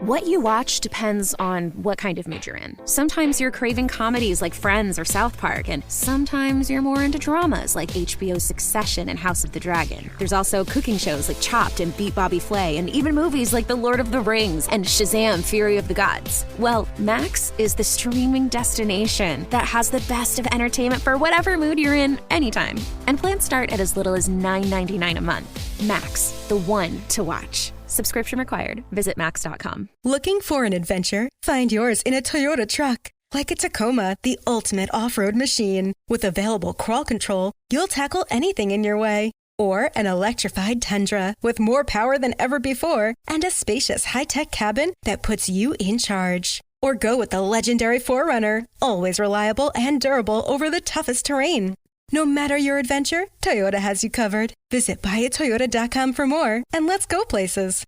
What you watch depends on what kind of mood you're in. Sometimes you're craving comedies like Friends or South Park, and sometimes you're more into dramas like HBO's Succession and House of the Dragon. There's also cooking shows like Chopped and Beat Bobby Flay, and even movies like The Lord of the Rings and Shazam! Fury of the Gods. Well, Max is the streaming destination that has the best of entertainment for whatever mood you're in anytime. And plans start at as little as $9.99 a month. Max, the one to watch. Subscription required. Visit max.com. Looking for an adventure? Find yours in a Toyota truck. Like a Tacoma, the ultimate off-road machine. With available crawl control, you'll tackle anything in your way. Or an electrified Tundra with more power than ever before and a spacious high-tech cabin that puts you in charge. Or go with the legendary 4Runner, always reliable and durable over the toughest terrain. No matter your adventure, Toyota has you covered. Visit buyatoyota.com for more, and let's go places.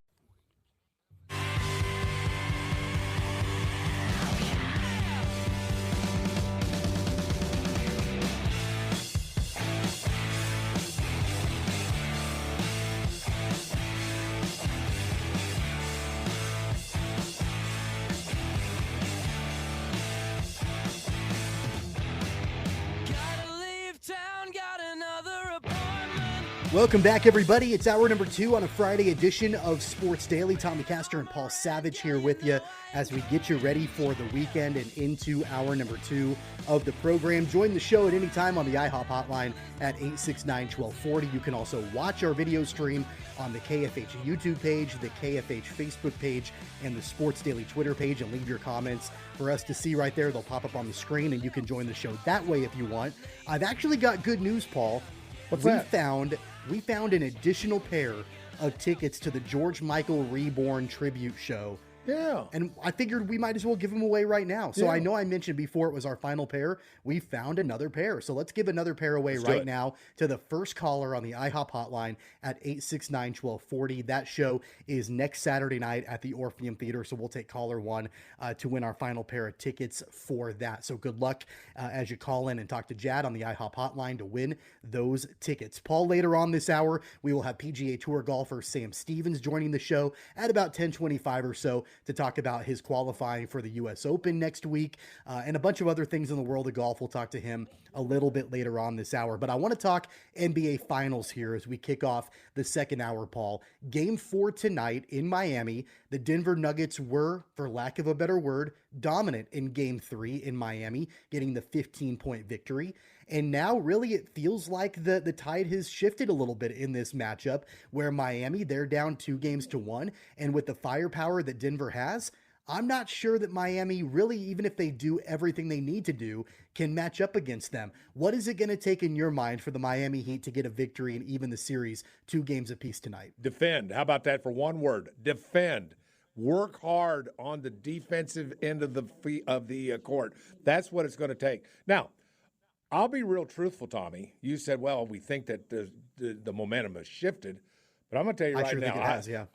Welcome back, everybody. It's hour number 2 on a Friday edition of Sports Daily. Tommy Castor and Paul Savage here with you as we get you ready for the weekend and into hour number 2 of the program. Join the show at any time on the IHOP hotline at 869-1240. You can also watch our video stream on the KFH YouTube page, the KFH Facebook page, and the Sports Daily Twitter page, and leave your comments for us to see right there. They'll pop up on the screen, and you can join the show that way if you want. I've actually got good news, Paul. What's that? We found an additional pair of tickets to the George Michael Reborn tribute show. Yeah. And I figured we might as well give them away right now. So I know I mentioned before it was our final pair. We found another pair. So let's give another pair away right now to the first caller on the IHOP hotline at 869-1240. That show is next Saturday night at the Orpheum Theater. So we'll take caller 1 to win our final pair of tickets for that. So good luck as you call in and talk to Jad on the IHOP hotline to win those tickets. Paul, later on this hour, we will have PGA Tour golfer Sam Stevens joining the show at about 10:25 or so to talk about his qualifying for the U.S. Open next week and a bunch of other things in the world of golf. We'll talk to him a little bit later on this hour. But I want to talk NBA Finals here as we kick off the second hour, Paul. Game 4 tonight in Miami. The Denver Nuggets were, for lack of a better word, dominant in Game 3 in Miami, getting the 15-point victory. And now really it feels like the tide has shifted a little bit in this matchup where Miami, they're down 2-1. And with the firepower that Denver has, I'm not sure that Miami really, even if they do everything they need to do, can match up against them. What is it going to take in your mind for the Miami Heat to get a victory and even the series 2 games apiece tonight? Defend. How about that for one word? Defend. Work hard on the defensive end of the court. That's what it's going to take. Now, I'll be real truthful, Tommy. You said, well, we think that the momentum has shifted. But I'm going to tell you right now, think it has, yeah.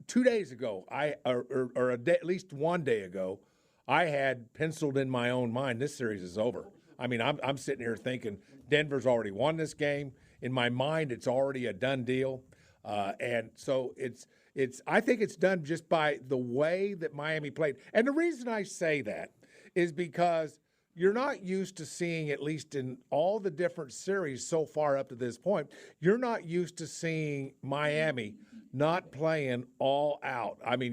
2 days ago, or a day, at least 1 day ago, I had penciled in my own mind this series is over. I mean, I'm sitting here thinking Denver's already won this game. In my mind, it's already a done deal. And so I think it's done just by the way that Miami played. And the reason I say that is because you're not used to seeing, at least in all the different series so far up to this point, you're not used to seeing Miami not playing all out. I mean,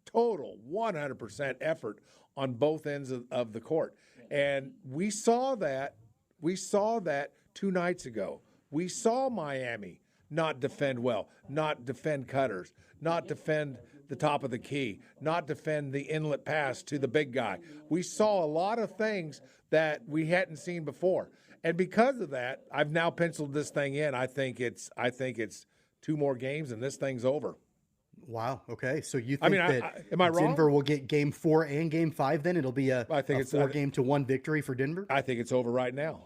total 100% effort on both ends of the court. And we saw that 2 nights ago. We saw Miami not defend well, not defend cutters, not defend the top of the key, not defend the inlet pass to the big guy. We saw a lot of things that we hadn't seen before. And because of that, I've now penciled this thing in. I think it's 2 more games and this thing's over. Wow. Okay. So you think am I wrong? Denver will get Game 4 and Game 5 then? It'll be a 4-1 victory for Denver? I think it's over right now.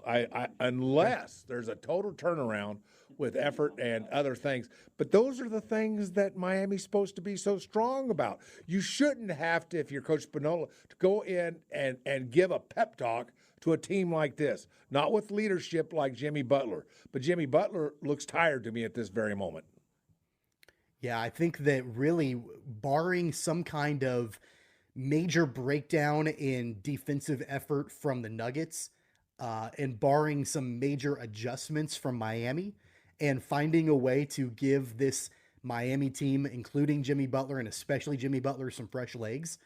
Unless there's a total turnaround with effort and other things. But those are the things that Miami's supposed to be so strong about. You shouldn't have to, if you're Coach Spinola, to go in and give a pep talk to a team like this. Not with leadership like Jimmy Butler. But Jimmy Butler looks tired to me at this very moment. Yeah, I think that really, barring some kind of major breakdown in defensive effort from the Nuggets, and barring some major adjustments from Miami, and finding a way to give this Miami team, including Jimmy Butler and especially Jimmy Butler, some fresh legs.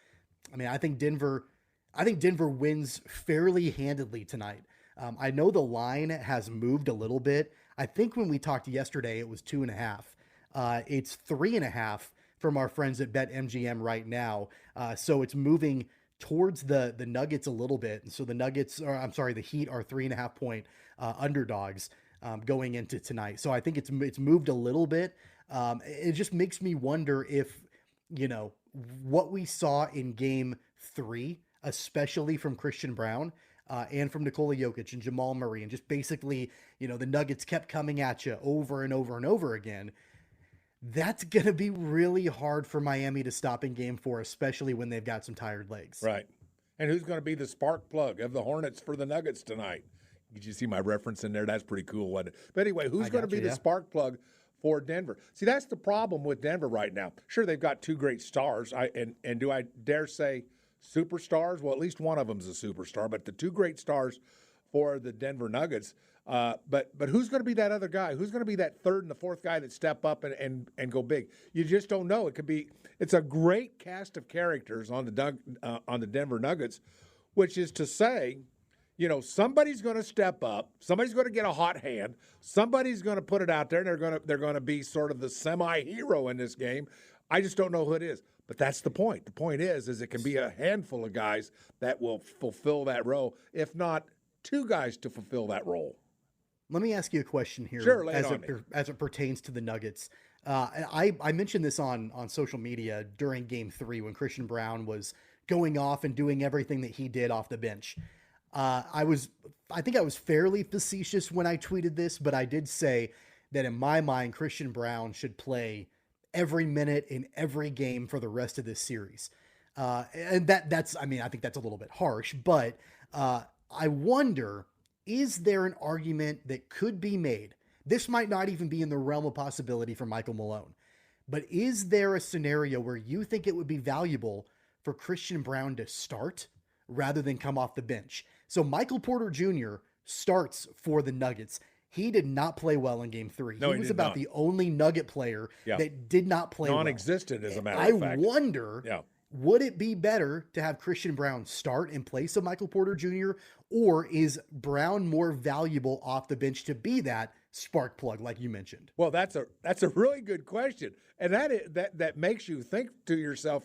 I mean, I think Denver wins fairly handedly tonight. I know the line has moved a little bit. I think when we talked yesterday, it was 2.5. It's 3.5 from our friends at BetMGM right now. So it's moving towards the Nuggets a little bit. And so the Heat are 3.5 point underdogs going into tonight. So I think it's moved a little bit. It just makes me wonder if, what we saw in game 3, especially from Christian Brown, and from Nikola Jokic and Jamal Murray, and just basically, the Nuggets kept coming at you over and over and over again. That's going to be really hard for Miami to stop in game 4, especially when they've got some tired legs. Right. And who's going to be the spark plug of the Hornets for the Nuggets tonight? Did you see my reference in there? That's pretty cool, wasn't it? But anyway, who's going to be the spark plug for Denver? See, that's the problem with Denver right now. Sure, they've got 2 great stars. And do I dare say superstars? Well, at least one of them's a superstar. But the 2 great stars for the Denver Nuggets. But who's going to be that other guy? Who's going to be that 3rd and the 4th guy that step up and go big? You just don't know. It's a great cast of characters on the Denver Nuggets, which is to say, somebody's going to step up, somebody's going to get a hot hand, somebody's going to put it out there, and they're going to be sort of the semi-hero in this game. I just don't know who it is. But that's the point. The point is it can be a handful of guys that will fulfill that role, if not 2 guys to fulfill that role. Let me ask you a question here. Sure, as it pertains to the Nuggets. I mentioned this on social media during game 3 when Christian Brown was going off and doing everything that he did off the bench. I think I was fairly facetious when I tweeted this, but I did say that in my mind, Christian Brown should play every minute in every game for the rest of this series. And I think that's a little bit harsh, but I wonder, is there an argument that could be made? This might not even be in the realm of possibility for Michael Malone, but is there a scenario where you think it would be valuable for Christian Brown to start rather than come off the bench? So Michael Porter Jr. starts for the Nuggets. He did not play well in game 3. No, he was about the only Nugget player that did not play non-existent, well. as a matter of fact. I wonder, would it be better to have Christian Brown start in place of Michael Porter Jr., or is Brown more valuable off the bench to be that spark plug like you mentioned? Well, that's a really good question. And that makes you think to yourself,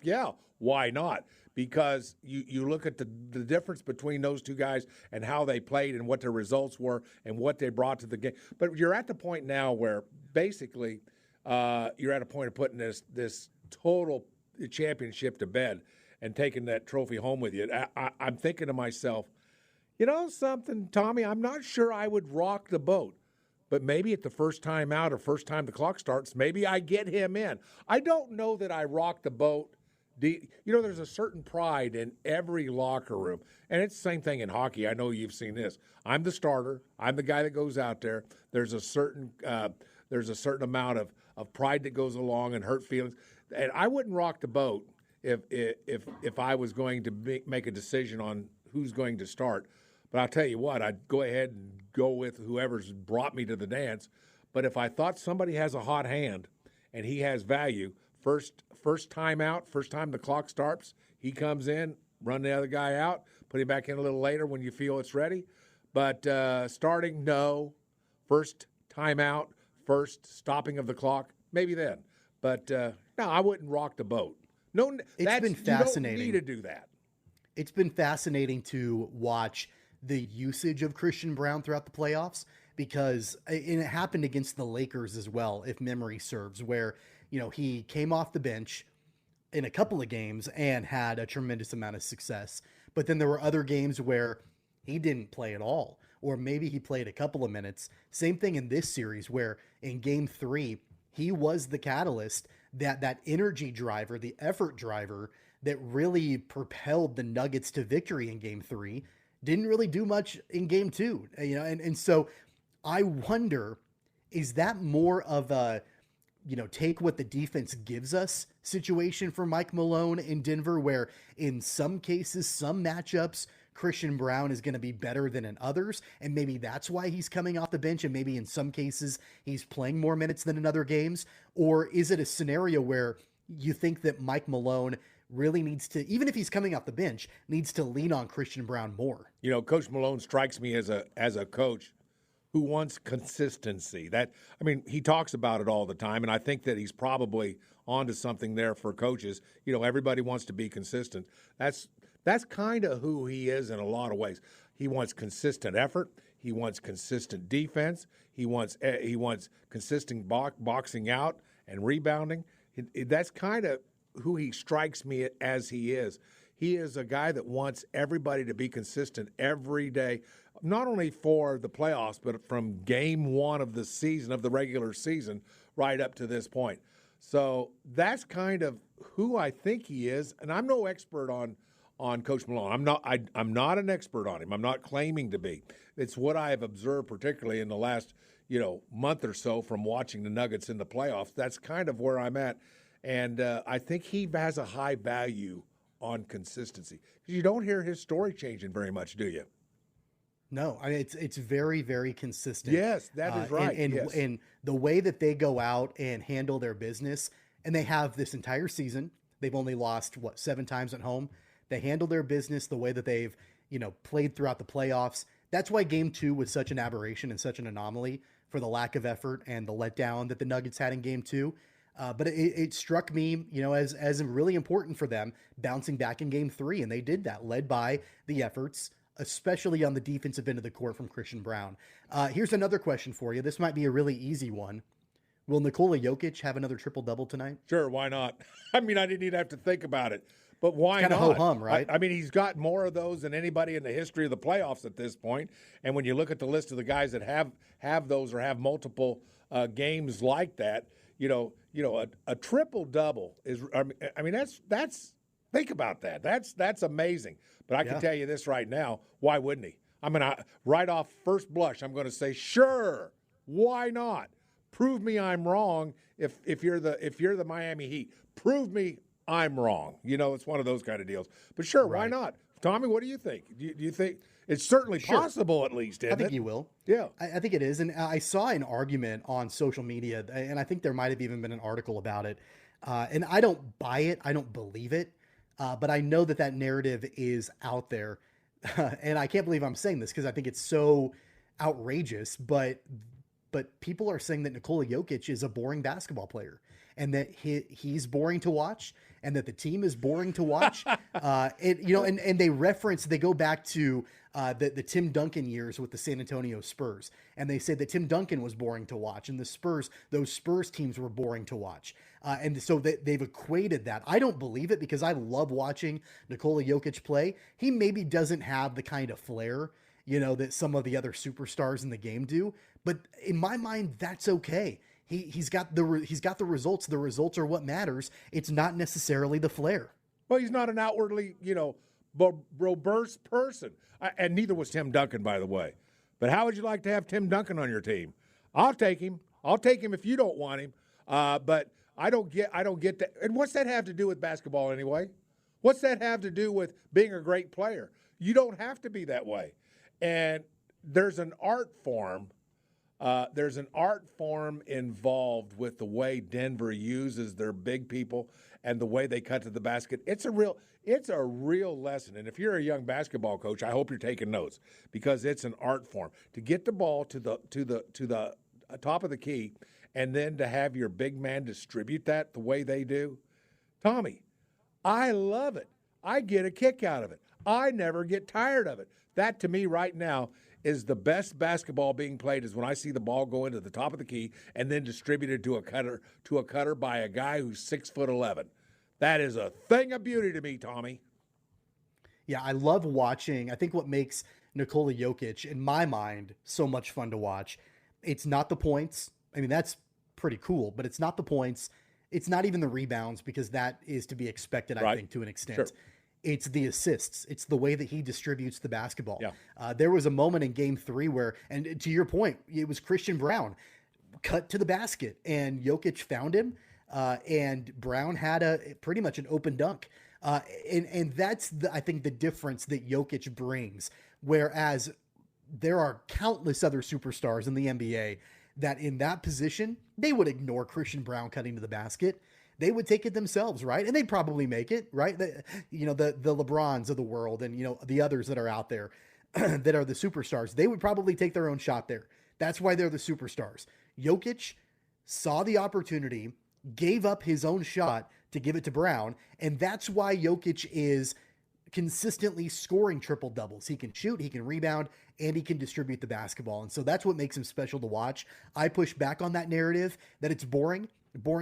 why not? Because you look at the difference between those 2 guys and how they played and what their results were and what they brought to the game. But you're at the point now where basically you're at a point of putting this total championship to bed and taking that trophy home with you. I'm thinking to myself, something, Tommy, I'm not sure I would rock the boat. But maybe at the first time out or first time the clock starts, maybe I get him in. I don't know that I rock the boat. There's a certain pride in every locker room. And it's the same thing in hockey. I know you've seen this. I'm the starter. I'm the guy that goes out there. There's a certain amount of pride that goes along and hurt feelings. And I wouldn't rock the boat if I was going to make a decision on who's going to start. But I'll tell you what, I'd go ahead and go with whoever's brought me to the dance. But if I thought somebody has a hot hand and he has value, first time out, first time the clock starts, he comes in, run the other guy out, put him back in a little later when you feel it's ready. But starting, no. First time out, first stopping of the clock, maybe then. But no, I wouldn't rock the boat. No, it's been fascinating. You don't need to do that. It's been fascinating to watch the usage of Christian Brown throughout the playoffs, because it happened against the Lakers as well, if memory serves, where, he came off the bench in a couple of games and had a tremendous amount of success. But then there were other games where he didn't play at all, or maybe he played a couple of minutes. Same thing in this series, where in game 3, he was the catalyst, that energy driver, the effort driver that really propelled the Nuggets to victory in game 3. Didn't really do much in game 2, and so I wonder, is that more of a take what the defense gives us situation for Mike Malone in Denver, where in some cases, some matchups, Christian Brown is going to be better than in others. And maybe that's why he's coming off the bench. And maybe in some cases he's playing more minutes than in other games. Or is it a scenario where you think that Mike Malone really needs to, even if he's coming off the bench, needs to lean on Christian Brown more? Coach Malone strikes me as a coach who wants consistency. He talks about it all the time, and I think that he's probably onto something there for coaches. Everybody wants to be consistent. That's kind of who he is in a lot of ways. He wants consistent effort. He wants consistent defense. He wants consistent boxing out and rebounding. That's kind of who he strikes me as he is. He is a guy that wants everybody to be consistent every day, not only for the playoffs, but from game one of the season, of the regular season, right up to this point. So that's kind of who I think he is. And I'm no expert on Coach Malone. I'm not an expert on him. I'm not claiming to be. It's what I have observed, particularly in the last month or so from watching the Nuggets in the playoffs. That's kind of where I'm at. And I think he has a high value on consistency. Because you don't hear his story changing very much, do you? No, it's very, very consistent. Yes, that is right. And the way that they go out and handle their business, and they have this entire season, they've only lost, 7 times at home. They handle their business the way that they've, played throughout the playoffs. That's why Game 2 was such an aberration and such an anomaly for the lack of effort and the letdown that the Nuggets had in Game 2. But it struck me, as really important for them bouncing back in Game 3, and they did that, led by the efforts, especially on the defensive end of the court from Christian Brown. Here's another question for you. This might be a really easy one. Will Nikola Jokic have another triple-double tonight? Sure, why not? I didn't even have to think about it. But why not? Kind of ho-hum, right? He's got more of those than anybody in the history of the playoffs at this point. And when you look at the list of the guys that have those or have multiple games like that, a triple-double is. That's think about that. That's amazing. But I can tell you this right now: why wouldn't he? Right off first blush, I'm going to say, sure. Why not? Prove me I'm wrong. If you're the Miami Heat, prove me I'm wrong. It's one of those kind of deals. But sure, right. Why not? Tommy, what do you think? Do you think it's certainly possible at least, isn't it? I think you will. Yeah. I think it is. And I saw an argument on social media, and I think there might have even been an article about it. And I don't buy it. I don't believe it. But I know that narrative is out there. And I can't believe I'm saying this because I think it's so outrageous. But people are saying that Nikola Jokic is a boring basketball player and that he's boring to watch and that the team is boring to watch. And they go back to the Tim Duncan years with the San Antonio Spurs. And they said that Tim Duncan was boring to watch and those Spurs teams were boring to watch. And so they've equated that. I don't believe it because I love watching Nikola Jokic play. He maybe doesn't have the kind of flair, that some of the other superstars in the game do. But in my mind, that's okay. He's got the results. The results are what matters. It's not necessarily the flair. Well, he's not an outwardly, robust person. And neither was Tim Duncan, by the way. But how would you like to have Tim Duncan on your team? I'll take him. I'll take him if you don't want him. But I don't get that. And what's that have to do with basketball anyway? What's that have to do with being a great player? You don't have to be that way. And there's an art form. There's an art form involved with the way Denver uses their big people and the way they cut to the basket. It's a real lesson. And if you're a young basketball coach, I hope you're taking notes because it's an art form to get the ball to the top of the key and then to have your big man distribute that the way they do. Tommy, I love it. I get a kick out of it. I never get tired of it. That to me right now is the best basketball being played is when I see the ball go into the top of the key and then distributed to a cutter by a guy who's 6'11". That is a thing of beauty to me, Tommy. Yeah, I love watching. I think what makes Nikola Jokic, in my mind, so much fun to watch, it's not the points. That's pretty cool, but it's not the points. It's not even the rebounds because that is to be expected, I think, to an extent. Sure. It's the assists. It's the way that he distributes the basketball. Yeah. There was a moment in Game 3 where, and to your point, it was Christian Brown. cut to the basket, and Jokic found him, and Brown had pretty much an open dunk. And that's, I think, the difference that Jokic brings, whereas there are countless other superstars in the NBA that in that position, they would ignore Christian Brown cutting to the basket. They would take it themselves, right? And they'd probably make it, right? The LeBrons of the world and, the others that are out there that are the superstars, they would probably take their own shot there. That's why they're the superstars. Jokic saw the opportunity, gave up his own shot to give it to Brown, and that's why Jokic is consistently scoring triple doubles. He can shoot, he can rebound, and he can distribute the basketball. And so that's what makes him special to watch. I push back on that narrative that it's boring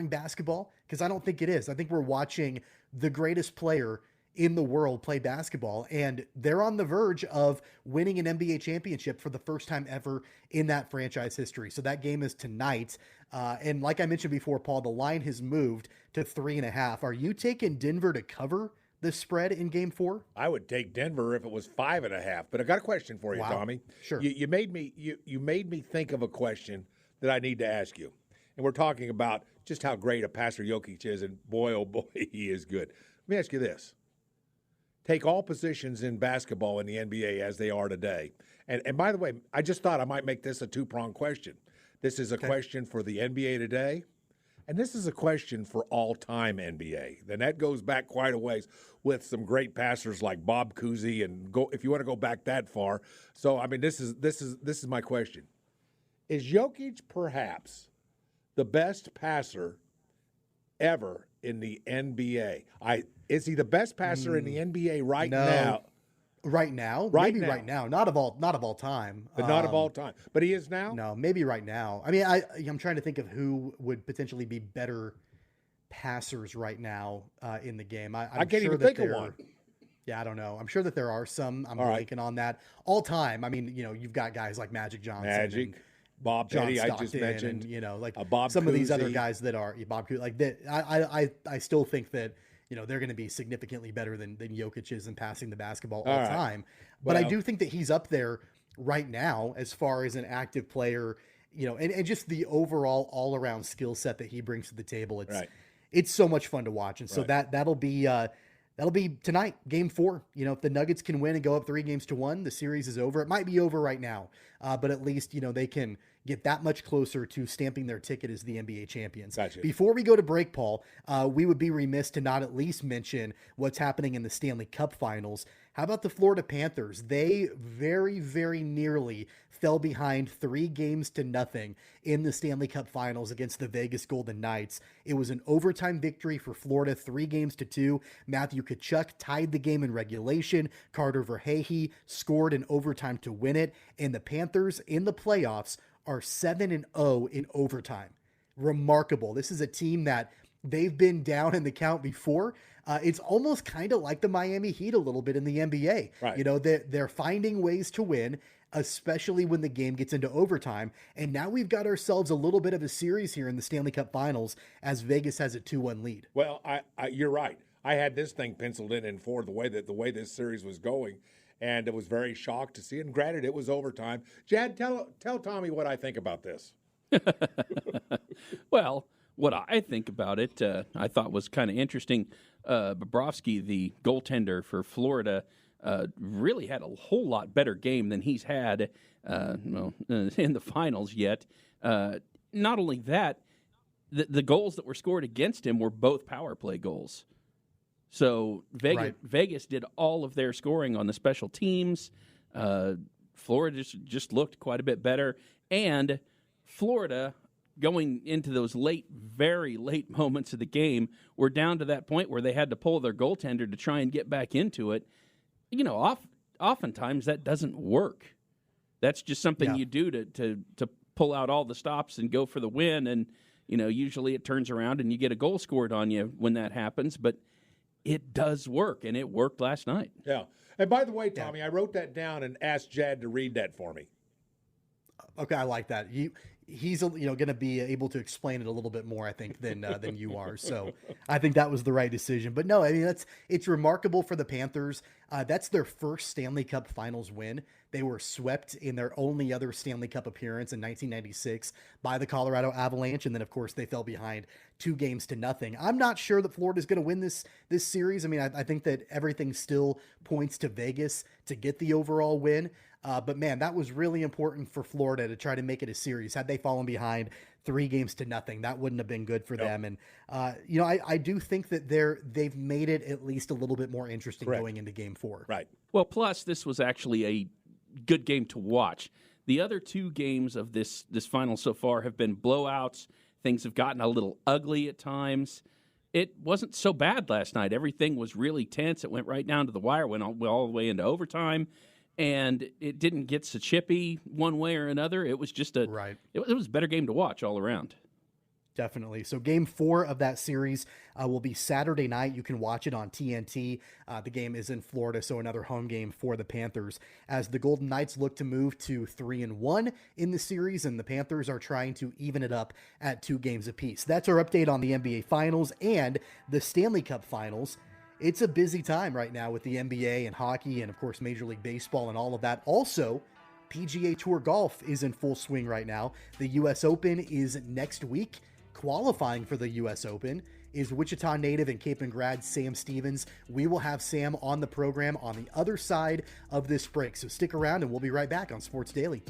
basketball, because I don't think it is. I think we're watching the greatest player in the world play basketball, and they're on the verge of winning an NBA championship for the first time ever in that franchise history. So that game is tonight. And like I mentioned before, Paul, the line has moved to 3.5. Are you taking Denver to cover the spread in Game 4? I would take Denver if it was 5.5. But I got a question for you, Tommy. Sure. You made me think of a question that I need to ask you. And we're talking about just how great a passer Jokic is, and boy, oh boy, he is good. Let me ask you this. Take all positions in basketball in the NBA as they are today. And by the way, I just thought I might make this a two-pronged question. This is a question for the NBA today, and this is a question for all-time NBA. Then that goes back quite a ways with some great passers like Bob Cousy, and if you want to go back that far. So I mean, this is my question: is Jokic perhaps the best passer ever in the NBA? Is he the best passer in the NBA now? Right now? Right maybe now. Right now. Not of all time. But not of all time. But he is now? No, maybe right now. I mean, I'm trying to think of who would potentially be better passers right now in the game. I can't even think of one. Yeah, I don't know. I'm sure that there are some. I'm blanking on that. All time. I mean, you've got guys like Magic Johnson. And Bob John Petty, Stockton, I just mentioned. And, like Bob some Cousy. of these other guys that are Bob Cousy, like that. I still think that they're going to be significantly better than Jokic is in passing the basketball all time. But I do think that he's up there right now as far as an active player, and just the overall all around skill set that he brings to the table. It's so much fun to watch, and so that'll be tonight, Game 4. If the Nuggets can win and go up 3-1, the series is over. It might be over right now, but at least they can get that much closer to stamping their ticket as the NBA champions. Gotcha. Before we go to break, Paul, we would be remiss to not at least mention what's happening in the Stanley Cup Finals. How about the Florida Panthers? They very, very nearly fell behind 3-0 in the Stanley Cup Finals against the Vegas Golden Knights. It was an overtime victory for Florida, 3-2. Matthew Tkachuk tied the game in regulation. Carter Verhage scored in overtime to win it. And the Panthers in the playoffs are 7-0 in overtime. Remarkable. This is a team that they've been down in the count before. It's almost kind of like the Miami Heat a little bit in the NBA. Right. They're finding ways to win, especially when the game gets into overtime. And now we've got ourselves a little bit of a series here in the Stanley Cup Finals as Vegas has a 2-1 lead. Well, you're right. I had this thing penciled in for the way this series was going, and I was very shocked to see it. And granted, it was overtime. Jad, tell Tommy what I think about this. Well, what I think about it, I thought was kind of interesting. Bobrovsky, the goaltender for Florida, really had a whole lot better game than he's had in the finals yet. Not only that, the goals that were scored against him were both power play goals. So Vegas did all of their scoring on the special teams. Florida just looked quite a bit better. And Florida, going into those very late moments of the game, were down to that point where they had to pull their goaltender to try and get back into it. Oftentimes that doesn't work. That's just something you do to pull out all the stops and go for the win. And, usually it turns around and you get a goal scored on you when that happens. But it does work, and it worked last night. Yeah. And by the way, Tommy, I wrote that down and asked Jad to read that for me. Okay, I like that. he's going to be able to explain it a little bit more, I think, than you are. So I think that was the right decision. But no, I mean, it's remarkable for the Panthers. That's their first Stanley Cup Finals win. They were swept in their only other Stanley Cup appearance in 1996 by the Colorado Avalanche, and then of course they fell behind 2-0. I'm not sure that Florida's going to win this series. I mean, I think that everything still points to Vegas to get the overall win. But man, that was really important for Florida to try to make it a series. Had they fallen behind 3-0, that wouldn't have been good for them. And I do think that they've made it at least a little bit more interesting going into Game 4. Right. Well, plus this was actually a good game to watch. The other two games of this final so far have been blowouts. Things have gotten a little ugly at times. It wasn't so bad last night. Everything was really tense. It went right down to the wire, went all the way into overtime, and it didn't get so chippy one way or another. It was just it was a better game to watch all around. Definitely. So Game 4 of that series will be Saturday night. You can watch it on TNT. The game is in Florida, so another home game for the Panthers as the Golden Knights look to move to 3-1 in the series, and the Panthers are trying to even it up at 2 games apiece. That's our update on the NBA Finals and the Stanley Cup Finals. It's a busy time right now with the NBA and hockey and, of course, Major League Baseball and all of that. Also, PGA Tour golf is in full swing right now. The U.S. Open is next week. Qualifying for the U.S. Open is Wichita native and Cape and grad Sam Stevens. We will have Sam on the program on the other side of this break. So stick around and we'll be right back on Sports Daily.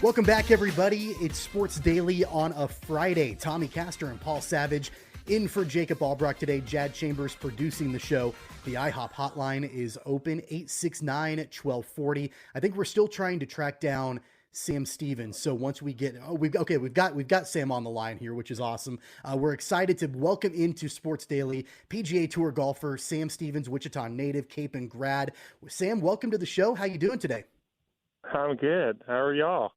Welcome back, everybody. It's Sports Daily on a Friday. Tommy Castor and Paul Savage in for Jacob Albrock today. Jad Chambers producing the show. The IHOP hotline is open, 869-1240. I think we're still trying to track down Sam Stevens. So once we get, we've got Sam on the line here, which is awesome. We're excited to welcome into Sports Daily PGA Tour golfer Sam Stevens, Wichita native, Cape and grad. Sam, welcome to the show. How you doing today? I'm good. How are y'all?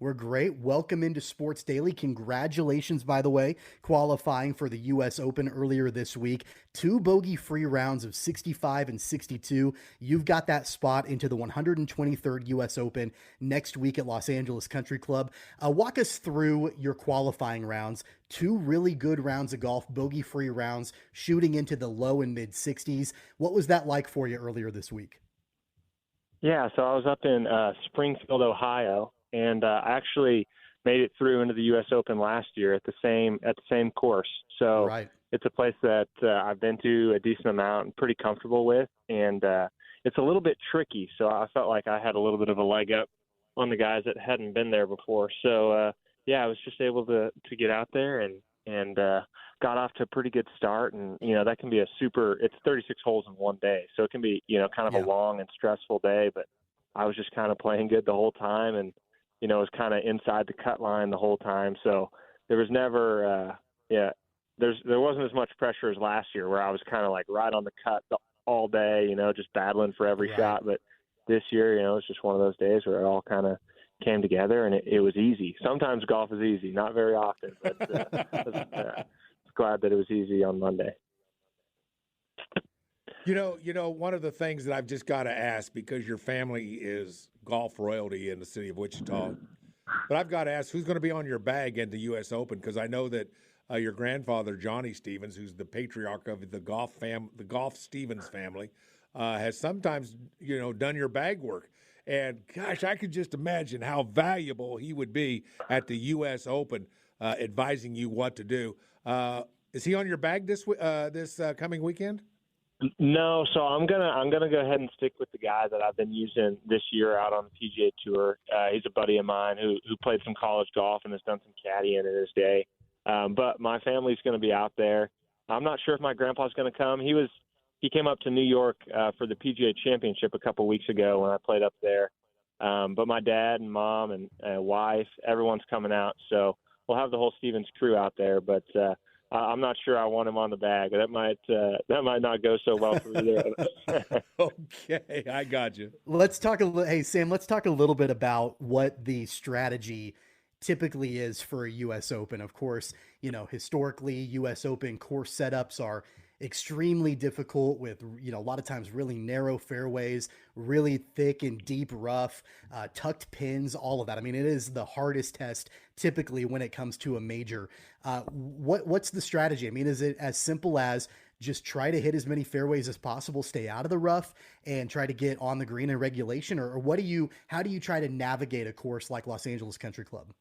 We're great. Welcome into Sports Daily. Congratulations, by the way, qualifying for the U.S. Open earlier this week. 2 bogey-free rounds of 65 and 62. You've got that spot into the 123rd U.S. Open next week at Los Angeles Country Club. Walk us through your qualifying rounds. 2 really good rounds of golf, bogey-free rounds, shooting into the low and mid-60s. What was that like for you earlier this week? Yeah, so I was up in Springfield, Ohio, and I actually made it through into the U.S. Open last year at the same course. So It's a place that I've been to a decent amount and pretty comfortable with, and it's a little bit tricky. So I felt like I had a little bit of a leg up on the guys that hadn't been there before. So I was just able to get out there and got off to a pretty good start. And that can be it's 36 holes in one day, so it can be kind of a long and stressful day. But I was just kind of playing good the whole time, and was kind of inside the cut line the whole time. So there was never, there wasn't as much pressure as last year where I was kind of like right on the cut all day, just battling for every shot. But this year, it's just one of those days where it all kind of came together and it was easy. Sometimes golf is easy, not very often, but I was glad that it was easy on Monday. One of the things that I've just got to ask, because your family is golf royalty in the city of Wichita, but I've got to ask, who's going to be on your bag at the U.S. Open? Because I know that your grandfather, Johnny Stevens, who's the patriarch of the golf Stevens family, has sometimes, done your bag work. And, gosh, I could just imagine how valuable he would be at the U.S. Open advising you what to do. Is he on your bag this coming weekend? No, so I'm gonna go ahead and stick with the guy that I've been using this year out on the PGA Tour. He's a buddy of mine who played some college golf and has done some caddying in his day. But my family's going to be out there. I'm not sure if my grandpa's going to come. He came up to New York for the PGA Championship a couple weeks ago when I played up there. But my dad and mom and wife, everyone's coming out. So we'll have the whole Stevens crew out there. But I'm not sure I want him on the bag. That might not go so well for either of us. Okay, I got you. Hey, Sam, let's talk a little bit about what the strategy typically is for a US Open. Of course, historically US Open course setups are extremely difficult with, a lot of times really narrow fairways, really thick and deep rough, tucked pins, all of that. I mean, it is the hardest test typically when it comes to a major. What's the strategy? I mean, is it as simple as just try to hit as many fairways as possible, stay out of the rough, and try to get on the green in regulation? Or how do you try to navigate a course like Los Angeles Country Club?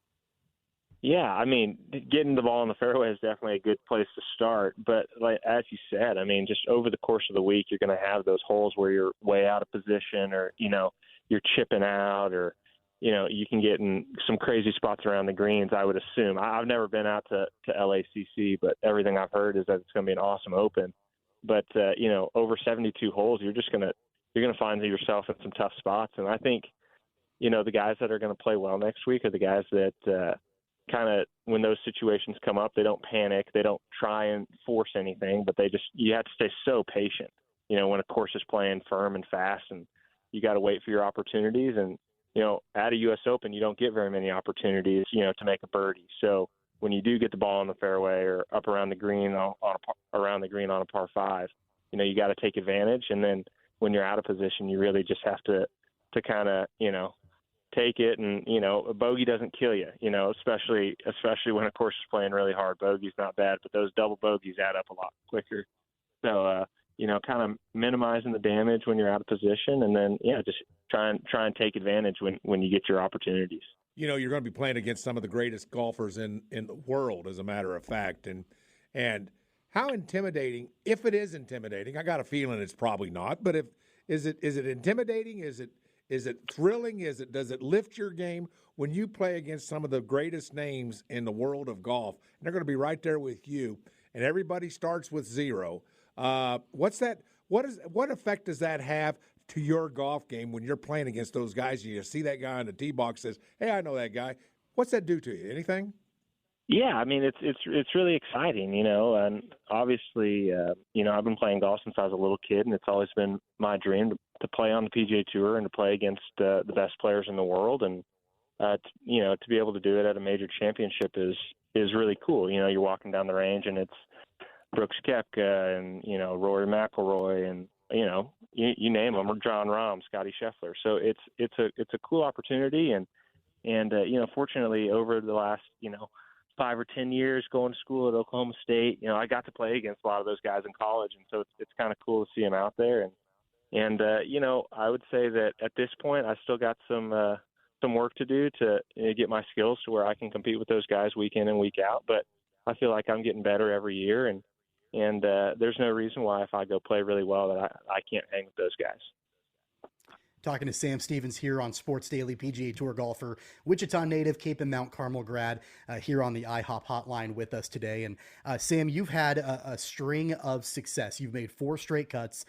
Yeah, I mean, getting the ball in the fairway is definitely a good place to start. But like as you said, I mean, just over the course of the week, you're going to have those holes where you're way out of position, or you're chipping out, or you can get in some crazy spots around the greens. I would assume. I've never been out to LACC, but everything I've heard is that it's going to be an awesome Open. But over 72 holes, you're going to find yourself in some tough spots. And I think the guys that are going to play well next week are the guys that kind of, when those situations come up, they don't panic, they don't try and force anything, but you have to stay so patient, when a course is playing firm and fast, and you got to wait for your opportunities. And, at a U.S. Open, you don't get very many opportunities, to make a birdie. So when you do get the ball in the fairway or up around the green on a par 5, you got to take advantage. And then when you're out of position, you really just have to kind of, take it. And, a bogey doesn't kill you, especially when a course is playing really hard. Bogey's not bad, but those double bogeys add up a lot quicker. So, kind of minimizing the damage when you're out of position, and then, just try and take advantage when you get your opportunities. You're going to be playing against some of the greatest golfers in the world, as a matter of fact. And how intimidating, if it is intimidating, I got a feeling it's probably not, but is it intimidating? Is it thrilling? Does it lift your game when you play against some of the greatest names in the world of golf? And they're going to be right there with you, and everybody starts with 0. What's that? What effect does that have to your golf game when you're playing against those guys? You see that guy on the tee box says, "Hey, I know that guy." What's that do to you? Anything? Yeah, I mean, it's really exciting, and obviously, I've been playing golf since I was a little kid, and it's always been my dream to play on the PGA Tour and to play against the best players in the world, and to be able to do it at a major championship is really cool. You're walking down the range, and it's Brooks Koepka and Rory McIlroy and you name them, or John Rahm, Scotty Scheffler. So it's a cool opportunity, and fortunately over the last 5 or 10 years going to school at Oklahoma State, I got to play against a lot of those guys in college, and so it's kind of cool to see them out there. And I would say that at this point, I still got some work to do to get my skills to where I can compete with those guys week in and week out. But I feel like I'm getting better every year, and there's no reason why, if I go play really well, that I can't hang with those guys. Talking to Sam Stevens here on Sports Daily, PGA Tour golfer, Wichita native, Cape and Mount Carmel grad, here on the IHOP hotline with us today. And Sam, you've had a string of success. You've made 4 straight cuts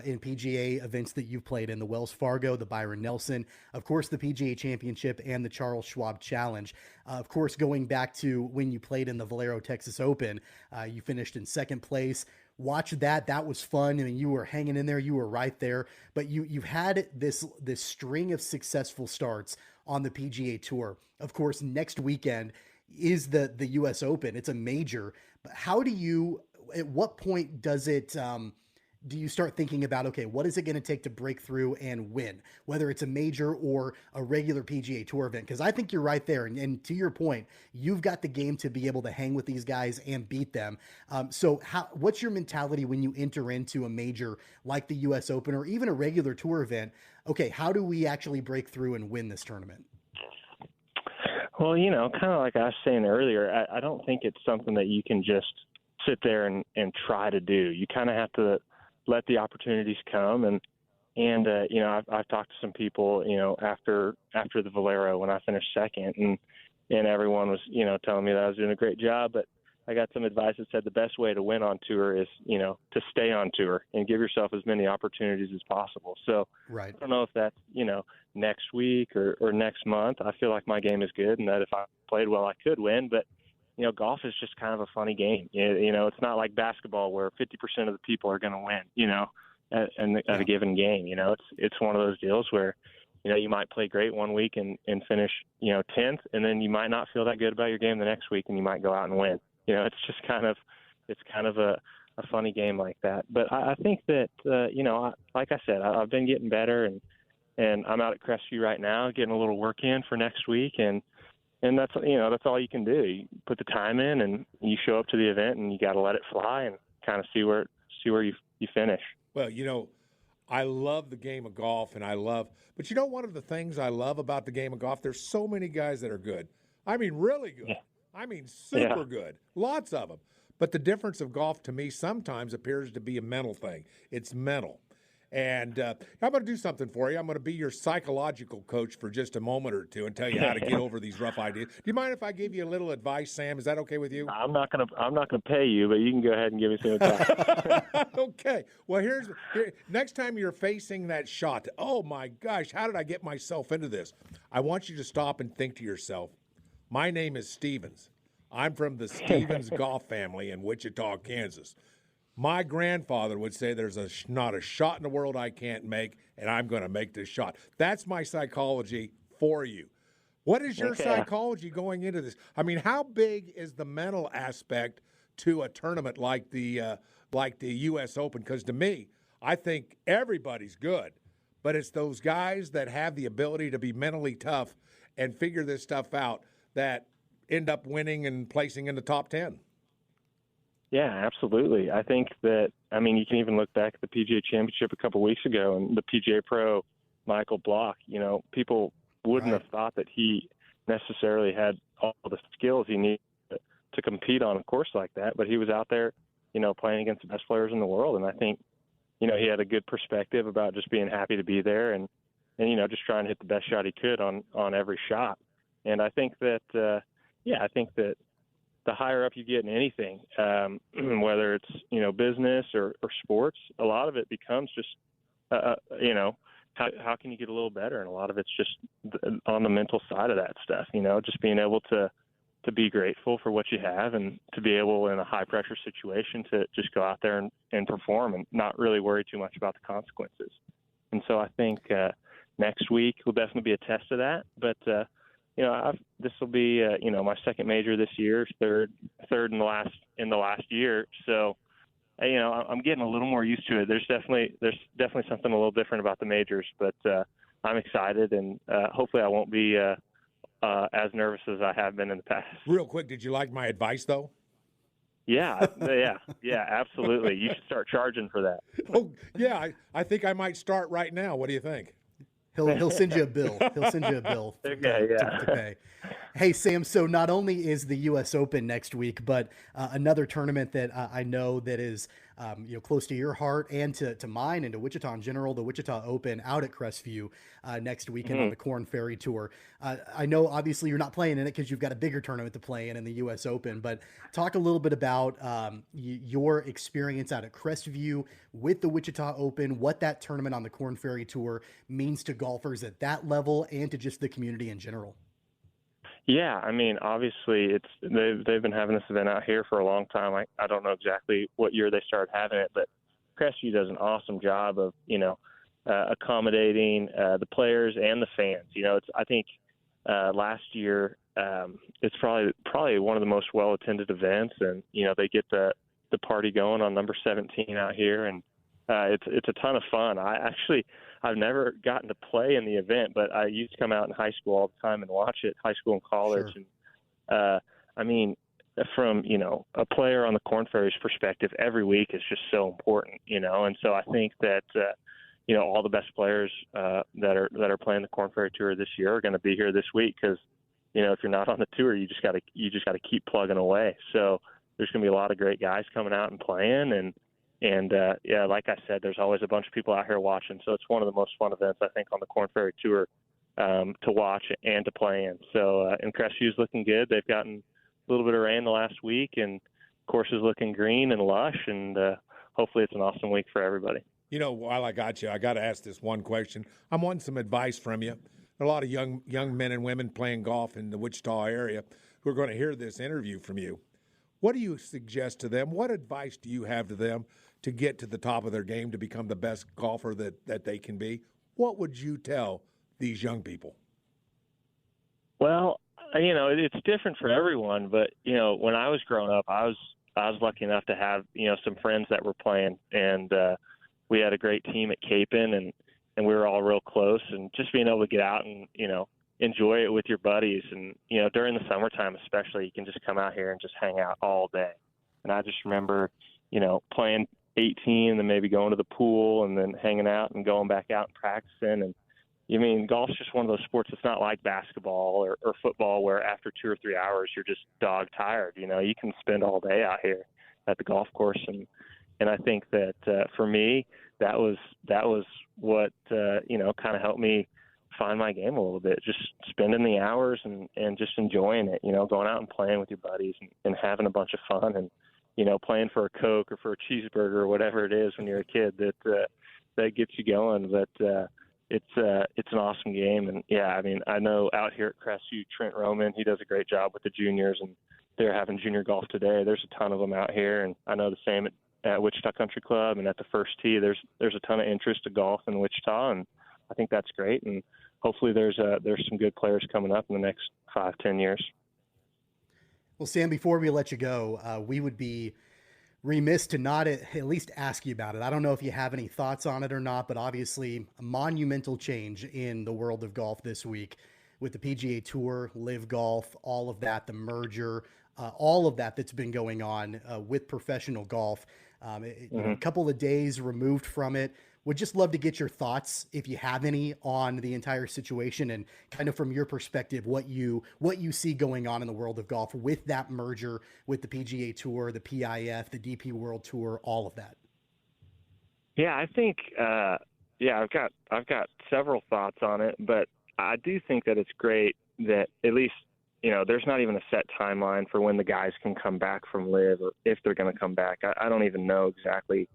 in PGA events that you've played in: the Wells Fargo, the Byron Nelson, of course, the PGA Championship, and the Charles Schwab Challenge. Of course, going back to when you played in the Valero Texas Open, you finished in 2nd place. Watch that. That was fun. I mean, you were hanging in there. You were right there. But you've had this string of successful starts on the PGA Tour. Of course, next weekend is the U.S. Open. It's a major. But at what point does it do you start thinking about, okay, what is it going to take to break through and win, whether it's a major or a regular PGA Tour event? Because I think you're right there. And to your point, you've got the game to be able to hang with these guys and beat them. So what's your mentality when you enter into a major like the U.S. Open or even a regular tour event? Okay, how do we actually break through and win this tournament? Well, kind of like I was saying earlier, I don't think it's something that you can just sit there and try to do. You kind of have to let the opportunities come. And I've talked to some people, after the Valero when I finished 2nd, and everyone was, telling me that I was doing a great job. But I got some advice that said the best way to win on tour is, to stay on tour and give yourself as many opportunities as possible. So right. I don't know if that's, next week or next month. I feel like my game is good, and that if I played well, I could win. But golf is just kind of a funny game. It's not like basketball where 50% of the people are going to win, at a given game. It's one of those deals where you might play great one week and finish, 10th, and then you might not feel that good about your game the next week, and you might go out and win. It's just kind of a funny game like that. But I think that, like I said, I've been getting better, and I'm out at Crestview right now getting a little work in for next week, and that's all you can do. You put the time in, and you show up to the event, and you got to let it fly and kind of see where you finish. Well, I love the game of golf, but one of the things I love about the game of golf, there's so many guys that are good. I mean, really good. Yeah. I mean, super good. Lots of them. But the difference of golf to me sometimes appears to be a mental thing. It's mental. And I'm going to do something for you. I'm going to be your psychological coach for just a moment or two and tell you how to get over these rough ideas. Do you mind if I give you a little advice, Sam? Is that okay with you? I'm not going to pay you, but you can go ahead and give me some advice. Okay. Well, here, next time you're facing that shot, oh my gosh, how did I get myself into this? I want you to stop and think to yourself, my name is Stevens. I'm from the Stevens golf family in Wichita, Kansas. My grandfather would say there's not a shot in the world I can't make, and I'm going to make this shot. That's my psychology for you. What is your psychology going into this? I mean, how big is the mental aspect to a tournament like the U.S. Open? Because to me, I think everybody's good, but it's those guys that have the ability to be mentally tough and figure this stuff out that end up winning and placing in the top 10. Yeah, absolutely. I think that, you can even look back at the PGA Championship a couple weeks ago and the PGA Pro, Michael Block. People wouldn't have thought that he necessarily had all the skills he needed to compete on a course like that, but he was out there, playing against the best players in the world. And I think, he had a good perspective about just being happy to be there and just trying to hit the best shot he could on every shot. And I think that, I think that the higher up you get in anything, whether it's, business or sports, a lot of it becomes just, how can you get a little better? And a lot of it's just on the mental side of that stuff, just being able to be grateful for what you have and to be able in a high pressure situation to just go out there and perform and not really worry too much about the consequences. And so I think next week will definitely be a test of that. But, this will be, my second major this year, third in the last year. So, I'm getting a little more used to it. There's definitely something a little different about the majors, but I'm excited, and hopefully I won't be as nervous as I have been in the past. Real quick, did you like my advice though? Yeah, absolutely. You should start charging for that. Oh, yeah, I think I might start right now. What do you think? He'll send you a bill. He'll send you a bill to pay. Hey, Sam, so not only is the U.S. Open next week, but another tournament that I know that is close to your heart and to mine and to Wichita in general, the Wichita Open out at Crestview next weekend on the Corn Ferry Tour. I know obviously you're not playing in it because you've got a bigger tournament to play in the U.S. Open, but talk a little bit about your experience out at Crestview with the Wichita Open, what that tournament on the Corn Ferry Tour means to golfers at that level and to just the community in general. Yeah, obviously they've been having this event out here for a long time. I don't know exactly what year they started having it, but Crestview does an awesome job of, accommodating the players and the fans. I think last year it's probably one of the most well-attended events, and, they get the party going on number 17 out here, and it's a ton of fun. I've never gotten to play in the event, but I used to come out in high school all the time and watch it, high school and college. Sure. And from, a player on the Corn Ferry's perspective, every week is just so important, and so I think that, all the best players that are playing the Corn Ferry Tour this year are going to be here this week because, if you're not on the tour, you just got to keep plugging away. So there's going to be a lot of great guys coming out and playing, and like I said, there's always a bunch of people out here watching. So it's one of the most fun events, I think, on the Corn Ferry Tour to watch and to play in. So, and Crestview's looking good. They've gotten a little bit of rain the last week, and course is looking green and lush, and hopefully it's an awesome week for everybody. While I got you, I got to ask this one question. I'm wanting some advice from you. There are a lot of young men and women playing golf in the Wichita area who are going to hear this interview from you. What do you suggest to them? What advice do you have to them to get to the top of their game, to become the best golfer that they can be? What would you tell these young people? Well, it's different for everyone, but when I was growing up, I was lucky enough to have some friends that were playing, and we had a great team at Capon, and we were all real close, and just being able to get out and enjoy it with your buddies, and during the summertime especially, you can just come out here and just hang out all day. And I just remember playing 18 and then maybe going to the pool and then hanging out and going back out and practicing. And golf's just one of those sports. It's not like basketball or football where after 2 or 3 hours you're just dog tired. You can spend all day out here at the golf course, and I think that for me that was what kind of helped me find my game a little bit. Just spending the hours and just enjoying it. Going out and playing with your buddies and having a bunch of fun, and playing for a Coke or for a cheeseburger or whatever it is when you're a kid that gets you going. But it's an awesome game. And I know out here at Crestview, Trent Roman, he does a great job with the juniors, and they're having junior golf today. There's a ton of them out here, and I know the same at Wichita Country Club and at the First Tee. There's a ton of interest to golf in Wichita, and I think that's great. And hopefully there's some good players coming up in the next 5-10 years. Well, Sam, before we let you go, we would be remiss to not at least ask you about it. I don't know if you have any thoughts on it or not, but obviously a monumental change in the world of golf this week with the PGA Tour, Live Golf, all of that, the merger, all of that's been going on with professional golf. A couple of days removed from it. Would just love to get your thoughts, if you have any, on the entire situation and kind of from your perspective, what you see going on in the world of golf with that merger with the PGA Tour, the PIF, the DP World Tour, all of that. Yeah, I think I've got several thoughts on it, but I do think that it's great that at least there's not even a set timeline for when the guys can come back from Live or if they're going to come back. I don't even know exactly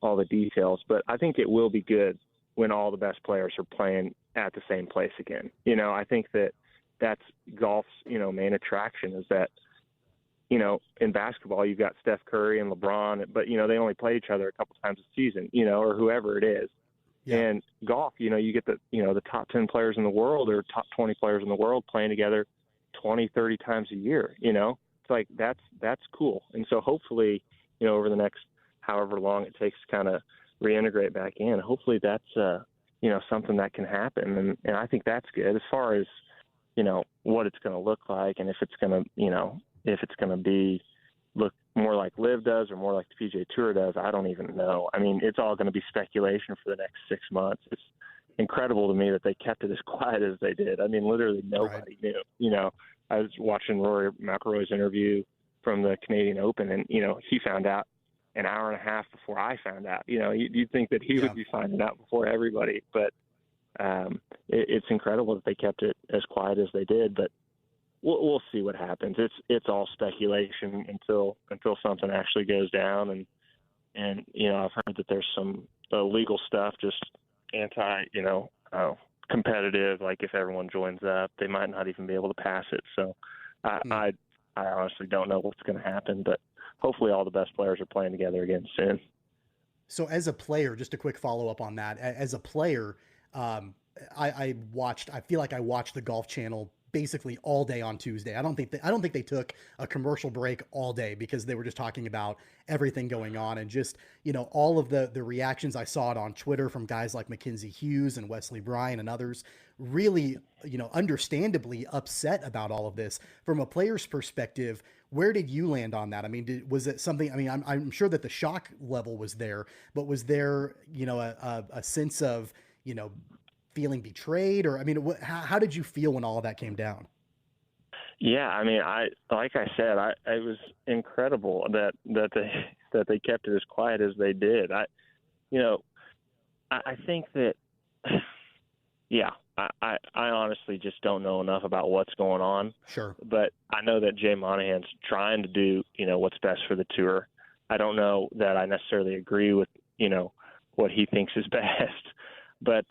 all the details, but I think it will be good when all the best players are playing at the same place again. I think that's golf's, main attraction is that, in basketball, you've got Steph Curry and LeBron, but, they only play each other a couple times a season, or whoever it is. Yeah. And golf, you get the top 10 players in the world or top 20 players in the world playing together 20, 30 times a year, it's like, that's cool. And so hopefully, over the next however long it takes to kind of reintegrate back in, hopefully that's, something that can happen. And I think that's good as far as, what it's going to look like. And if it's going to be look more like Live does or more like the PGA Tour does, I don't even know. I mean, it's all going to be speculation for the next 6 months. It's incredible to me that they kept it as quiet as they did. I mean, literally nobody knew. I was watching Rory McIlroy's interview from the Canadian Open, and he found out an hour and a half before I found out. You'd think that he would be finding out before everybody, but it's incredible that they kept it as quiet as they did. But we'll see what happens. It's all speculation until something actually goes down, and I've heard that there's some legal stuff, just anti competitive. Like if everyone joins up, they might not even be able to pass it. So I honestly don't know what's going to happen, but hopefully all the best players are playing together again soon. So as a player, just a quick follow-up on that. As a player, I feel like I watched the Golf Channel basically all day on Tuesday. I don't think they took a commercial break all day because they were just talking about everything going on, and just, all of the reactions I saw it on Twitter from guys like Mackenzie Hughes and Wesley Bryan and others, really, understandably upset about all of this. From a player's perspective, where did you land on that? I mean, was it something, I'm sure that the shock level was there, but was there, a sense of, feeling betrayed, or, how did you feel when all of that came down? Yeah, like I said, it was incredible that they kept it as quiet as they did. I think that, I honestly just don't know enough about what's going on. Sure. But I know that Jay Monahan's trying to do, what's best for the tour. I don't know that I necessarily agree with, what he thinks is best, but,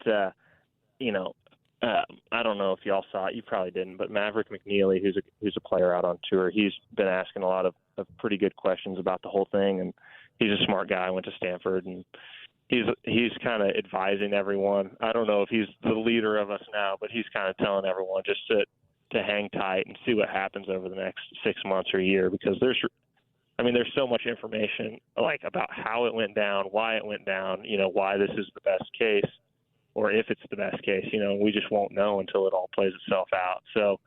I don't know if y'all saw it. You probably didn't, but Maverick McNeely, who's a player out on tour, he's been asking a lot of pretty good questions about the whole thing, and he's a smart guy. Went to Stanford, and he's kind of advising everyone. I don't know if he's the leader of us now, but he's kind of telling everyone just to hang tight and see what happens over the next 6 months or a year, because there's so much information like about how it went down, why it went down, why this is the best case, or if it's the best case. We just won't know until it all plays itself out. So,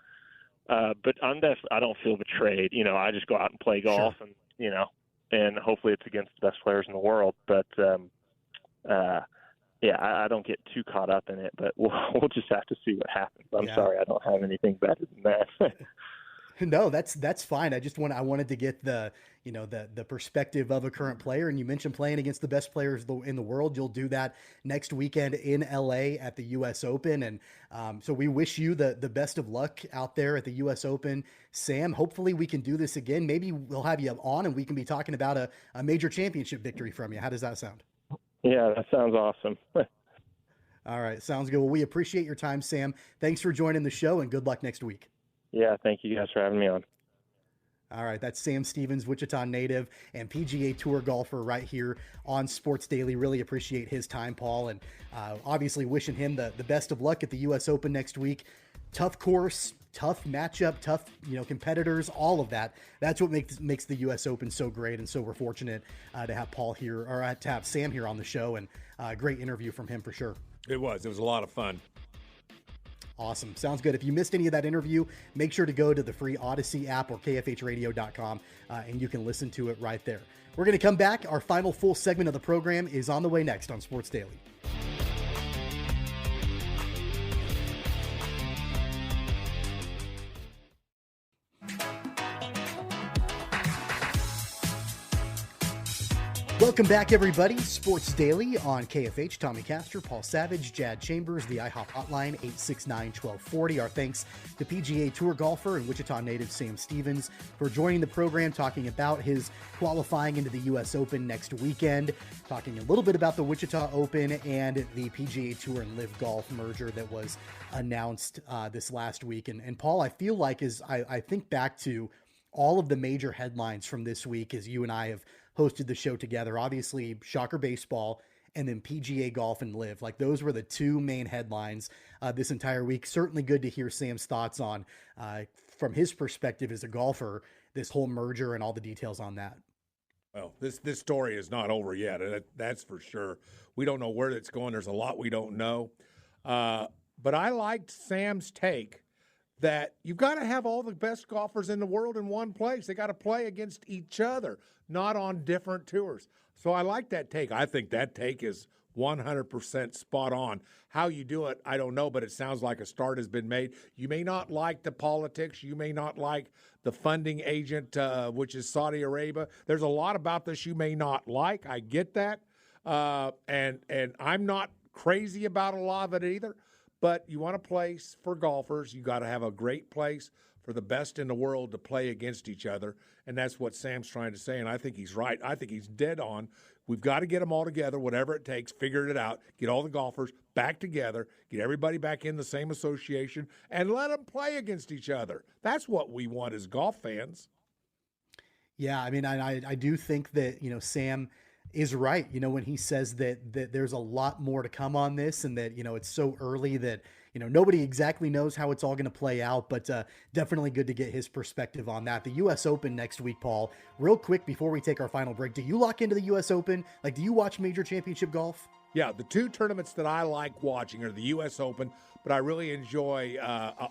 but I don't feel betrayed. I just go out and play golf, Sure. and and hopefully it's against the best players in the world. But I don't get too caught up in it. But we'll just have to see what happens. I'm sorry, I don't have anything better than that. No, that's fine. I wanted to get the perspective of a current player. And you mentioned playing against the best players in the world. You'll do that next weekend in LA at the US Open. And so we wish you the best of luck out there at the US Open. Sam, hopefully we can do this again. Maybe we'll have you on and we can be talking about a major championship victory from you. How does that sound? Yeah, that sounds awesome. All right. Sounds good. Well, we appreciate your time, Sam. Thanks for joining the show and good luck next week. Yeah, thank you guys for having me on. All right, that's Sam Stevens, Wichita native and PGA Tour golfer right here on Sports Daily. Really appreciate his time, Paul, and obviously wishing him the best of luck at the U.S. Open next week. Tough course, tough matchup, tough competitors, all of that. That's what makes the U.S. Open so great, and so we're fortunate to have Paul here, or to have Sam here on the show, and great interview from him for sure. It was a lot of fun. Awesome. Sounds good. If you missed any of that interview, make sure to go to the free Odyssey app or kfhradio.com, and you can listen to it right there. We're going to come back. Our final full segment of the program is on the way next on Sports Daily. Welcome back, everybody. Sports Daily on KFH. Tommy Castor, Paul Savage, Jad Chambers, the IHOP hotline, 869-1240. Our thanks to PGA Tour golfer and Wichita native Sam Stevens for joining the program, talking about his qualifying into the U.S. Open next weekend, talking a little bit about the Wichita Open and the PGA Tour and Live Golf merger that was announced this last week. And Paul, I feel like as I think back to all of the major headlines from this week, as you and I have hosted the show together, obviously Shocker Baseball and then PGA Golf and Live. Like those were the two main headlines this entire week. Certainly good to hear Sam's thoughts on, from his perspective as a golfer, this whole merger and all the details on that. Well, this story is not over yet. That's for sure. We don't know where it's going. There's a lot we don't know. But I liked Sam's take that you've got to have all the best golfers in the world in one place. They got to play against each other, not on different tours. So I like that take. I think that take is 100% spot on. How you do it, I don't know, but it sounds like a start has been made. You may not like the politics. You may not like the funding agent, which is Saudi Arabia. There's a lot about this you may not like. I get that. And I'm not crazy about a lot of it either. But you want a place for golfers. You got to have a great place for the best in the world to play against each other. And that's what Sam's trying to say. And I think he's right. I think he's dead on. We've got to get them all together, whatever it takes, figure it out, get all the golfers back together, get everybody back in the same association, and let them play against each other. That's what we want as golf fans. Yeah, I mean, I do think that, Sam is right, when he says that there's a lot more to come on this, and that, it's so early that, nobody exactly knows how it's all going to play out, but definitely good to get his perspective on that. The U.S. Open next week, Paul, real quick before we take our final break, do you lock into the U.S. Open? Like, do you watch major championship golf? Yeah, the two tournaments that I like watching are the U.S. Open, but I really enjoy,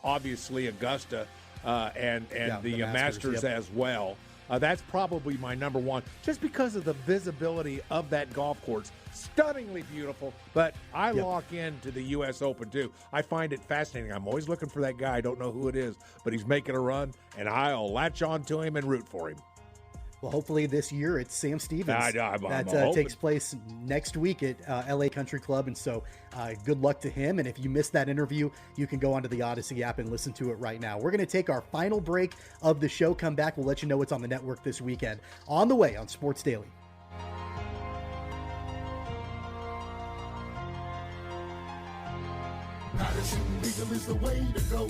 obviously, Augusta and the Masters as well. That's probably my number one, just because of the visibility of that golf course. Stunningly beautiful, but I lock into the U.S. Open, too. I find it fascinating. I'm always looking for that guy. I don't know who it is, but he's making a run, and I'll latch on to him and root for him. Well, hopefully this year it's Sam Stevens. That takes place next week at LA Country Club. And so good luck to him. And if you missed that interview, you can go onto the Odyssey app and listen to it right now. We're going to take our final break of the show. Come back. We'll let you know what's on the network this weekend. On the way on Sports Daily. Madison Legal is the way to go.